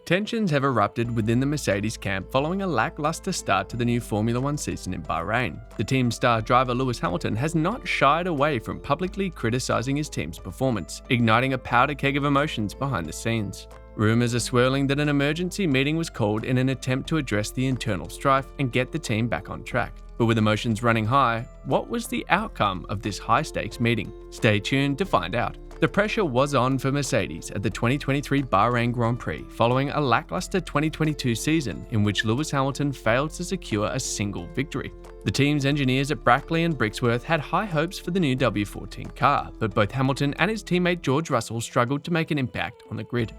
Tensions have erupted within the Mercedes camp following a lackluster start to the new Formula One season in Bahrain. The team's star driver Lewis Hamilton has not shied away from publicly criticising his team's performance, igniting a powder keg of emotions behind the scenes. Rumours are swirling that an emergency meeting was called in an attempt to address the internal strife and get the team back on track. But with emotions running high, what was the outcome of this high-stakes meeting? Stay tuned to find out. The pressure was on for Mercedes at the 2023 Bahrain Grand Prix following a lackluster 2022 season in which Lewis Hamilton failed to secure a single victory. The team's engineers at Brackley and Brixworth had high hopes for the new W14 car, but both Hamilton and his teammate George Russell struggled to make an impact on the grid.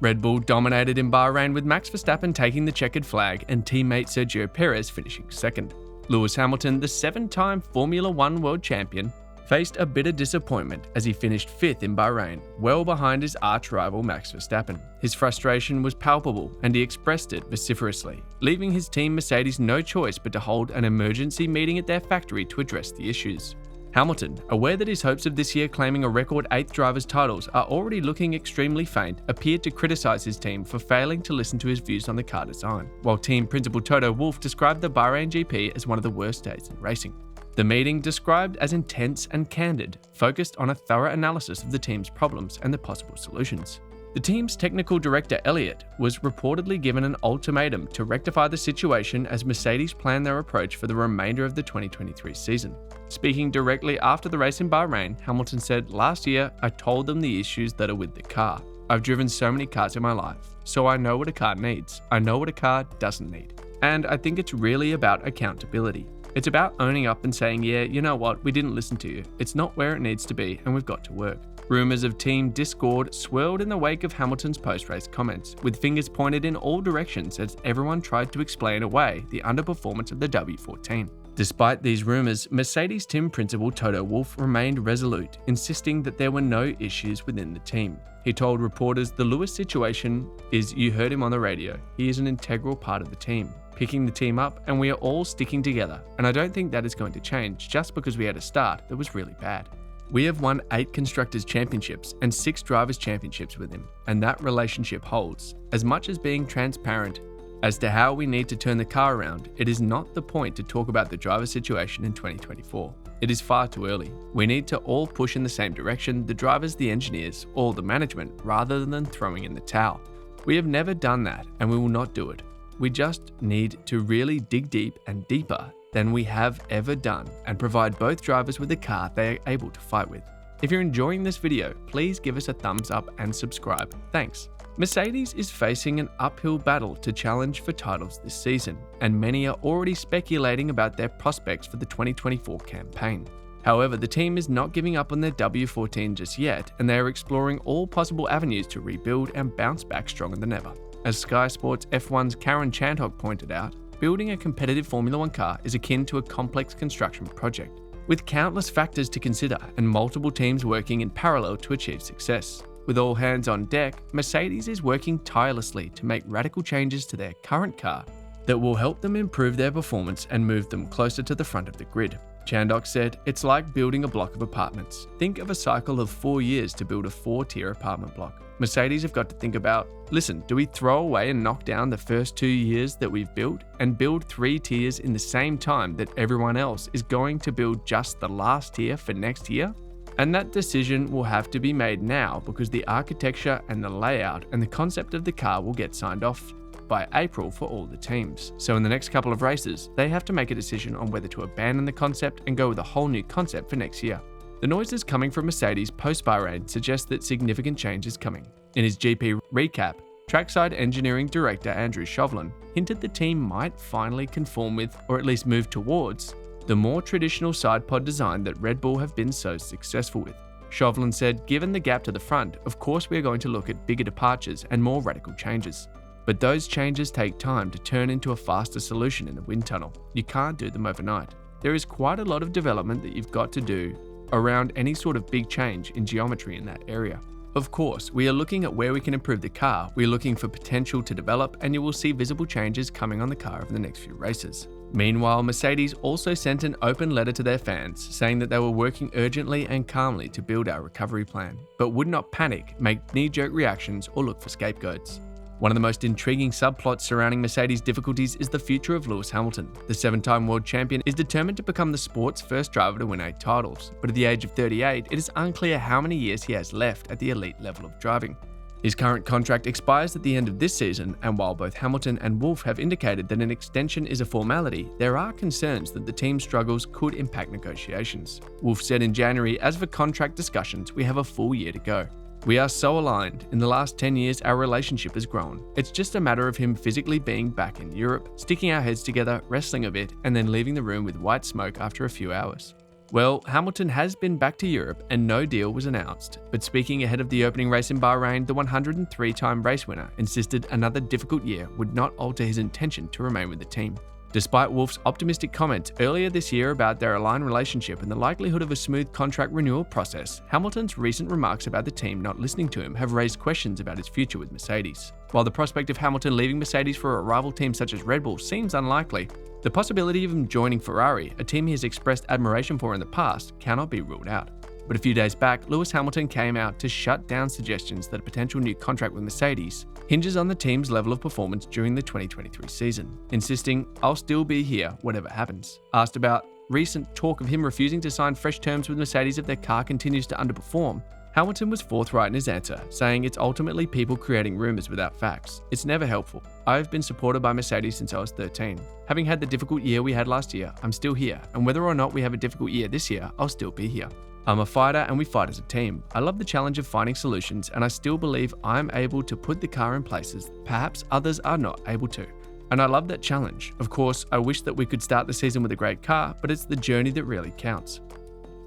Red Bull dominated in Bahrain with Max Verstappen taking the checkered flag and teammate Sergio Perez finishing second. Lewis Hamilton, the 7-time Formula One world champion, faced a bitter disappointment as he finished 5th in Bahrain, well behind his arch-rival Max Verstappen. His frustration was palpable and he expressed it vociferously, leaving his team Mercedes no choice but to hold an emergency meeting at their factory to address the issues. Hamilton, aware that his hopes of this year claiming a record 8th drivers' titles are already looking extremely faint, appeared to criticise his team for failing to listen to his views on the car design, while team principal Toto Wolff described the Bahrain GP as one of the worst days in racing. The meeting, described as intense and candid, focused on a thorough analysis of the team's problems and the possible solutions. The team's technical director Elliott was reportedly given an ultimatum to rectify the situation as Mercedes planned their approach for the remainder of the 2023 season. Speaking directly after the race in Bahrain, Hamilton said, "Last year, I told them the issues that are with the car. I've driven so many cars in my life, so I know what a car needs. I know what a car doesn't need. And I think it's really about accountability. It's about owning up and saying, yeah, you know what, we didn't listen to you. It's not where it needs to be and we've got to work." Rumours of team discord swirled in the wake of Hamilton's post-race comments, with fingers pointed in all directions as everyone tried to explain away the underperformance of the W14. Despite these rumours, Mercedes team principal Toto Wolff remained resolute, insisting that there were no issues within the team. He told reporters the Lewis situation is, you heard him on the radio, he is an integral part of the team, picking the team up, and we are all sticking together, and I don't think that is going to change just because we had a start that was really bad. We have won 8 Constructors' Championships and 6 Drivers' Championships with him, and that relationship holds. As much as being transparent as to how we need to turn the car around, it is not the point to talk about the driver situation in 2024. It is far too early. We need to all push in the same direction, the drivers, the engineers, all the management, rather than throwing in the towel. We have never done that, and we will not do it. We just need to really dig deep and deeper than we have ever done and provide both drivers with a car they are able to fight with. If you're enjoying this video, please give us a thumbs up and subscribe. Thanks. Mercedes is facing an uphill battle to challenge for titles this season, and many are already speculating about their prospects for the 2024 campaign. However, the team is not giving up on their W14 just yet, and they are exploring all possible avenues to rebuild and bounce back stronger than ever. As Sky Sports F1's Karen Chandhok pointed out, building a competitive Formula One car is akin to a complex construction project, with countless factors to consider and multiple teams working in parallel to achieve success. With all hands on deck, Mercedes is working tirelessly to make radical changes to their current car that will help them improve their performance and move them closer to the front of the grid. Chandhok said, "It's like building a block of apartments. Think of a cycle of 4 years to build a 4-tier apartment block. Mercedes have got to think about, listen, do we throw away and knock down the first 2 years that we've built and build 3 tiers in the same time that everyone else is going to build just the last tier for next year? And that decision will have to be made now because the architecture and the layout and the concept of the car will get signed off by April for all the teams. So in the next couple of races, they have to make a decision on whether to abandon the concept and go with a whole new concept for next year." The noises coming from Mercedes post-Bahrain suggest that significant change is coming. In his GP recap, trackside engineering director Andrew Shovlin hinted the team might finally conform with, or at least move towards, the more traditional side pod design that Red Bull have been so successful with. Shovlin said, "Given the gap to the front, of course we are going to look at bigger departures and more radical changes. But those changes take time to turn into a faster solution in the wind tunnel. You can't do them overnight. There is quite a lot of development that you've got to do around any sort of big change in geometry in that area. Of course, we are looking at where we can improve the car, we are looking for potential to develop, and you will see visible changes coming on the car over the next few races." Meanwhile, Mercedes also sent an open letter to their fans saying that they were working urgently and calmly to build our recovery plan, but would not panic, make knee-jerk reactions, or look for scapegoats. One of the most intriguing subplots surrounding Mercedes' difficulties is the future of Lewis Hamilton. The 7-time world champion is determined to become the sport's first driver to win 8 titles, but at the age of 38, it is unclear how many years he has left at the elite level of driving. His current contract expires at the end of this season, and while both Hamilton and Wolff have indicated that an extension is a formality, there are concerns that the team's struggles could impact negotiations. Wolff said in January, "As for contract discussions, we have a full year to go. We are so aligned. In the last 10 years, our relationship has grown. It's just a matter of him physically being back in Europe, sticking our heads together, wrestling a bit, and then leaving the room with white smoke after a few hours." Well, Hamilton has been back to Europe and no deal was announced, but speaking ahead of the opening race in Bahrain, the 103-time race winner insisted another difficult year would not alter his intention to remain with the team. Despite Wolff's optimistic comments earlier this year about their aligned relationship and the likelihood of a smooth contract renewal process, Hamilton's recent remarks about the team not listening to him have raised questions about his future with Mercedes. While the prospect of Hamilton leaving Mercedes for a rival team such as Red Bull seems unlikely, the possibility of him joining Ferrari, a team he has expressed admiration for in the past, cannot be ruled out. But a few days back, Lewis Hamilton came out to shut down suggestions that a potential new contract with Mercedes hinges on the team's level of performance during the 2023 season, insisting, "I'll still be here, whatever happens." Asked about recent talk of him refusing to sign fresh terms with Mercedes if their car continues to underperform, Hamilton was forthright in his answer, saying it's ultimately people creating rumors without facts. "It's never helpful. I've been supported by Mercedes since I was 13. Having had the difficult year we had last year, I'm still here, and whether or not we have a difficult year this year, I'll still be here. I'm a fighter and we fight as a team. I love the challenge of finding solutions, and I still believe I'm able to put the car in places perhaps others are not able to. And I love that challenge. Of course, I wish that we could start the season with a great car, but it's the journey that really counts."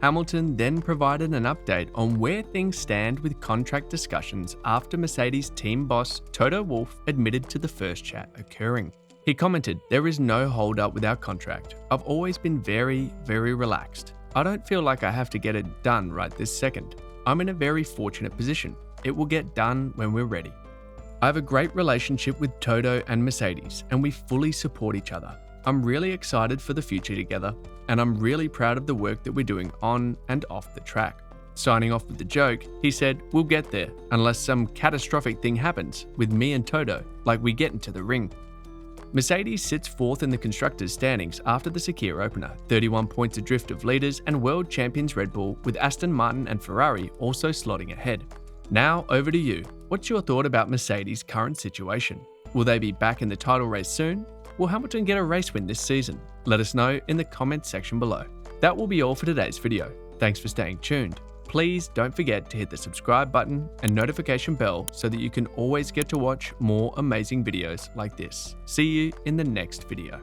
Hamilton then provided an update on where things stand with contract discussions after Mercedes team boss Toto Wolff admitted to the first chat occurring. He commented, "There is no hold up with our contract. I've always been very, very relaxed. I don't feel like I have to get it done right this second. I'm in a very fortunate position. It will get done when we're ready. I have a great relationship with Toto and Mercedes, and we fully support each other. I'm really excited for the future together, and I'm really proud of the work that we're doing on and off the track." Signing off with the joke, he said, "We'll get there, unless some catastrophic thing happens with me and Toto, like we get into the ring." Mercedes sits fourth in the constructors' standings after the Sakir opener, 31 points adrift of leaders and world champions Red Bull, with Aston Martin and Ferrari also slotting ahead. Now over to you. What's your thought about Mercedes' current situation? Will they be back in the title race soon? Will Hamilton get a race win this season? Let us know in the comments section below. That will be all for today's video. Thanks for staying tuned. Please don't forget to hit the subscribe button and notification bell so that you can always get to watch more amazing videos like this. See you in the next video.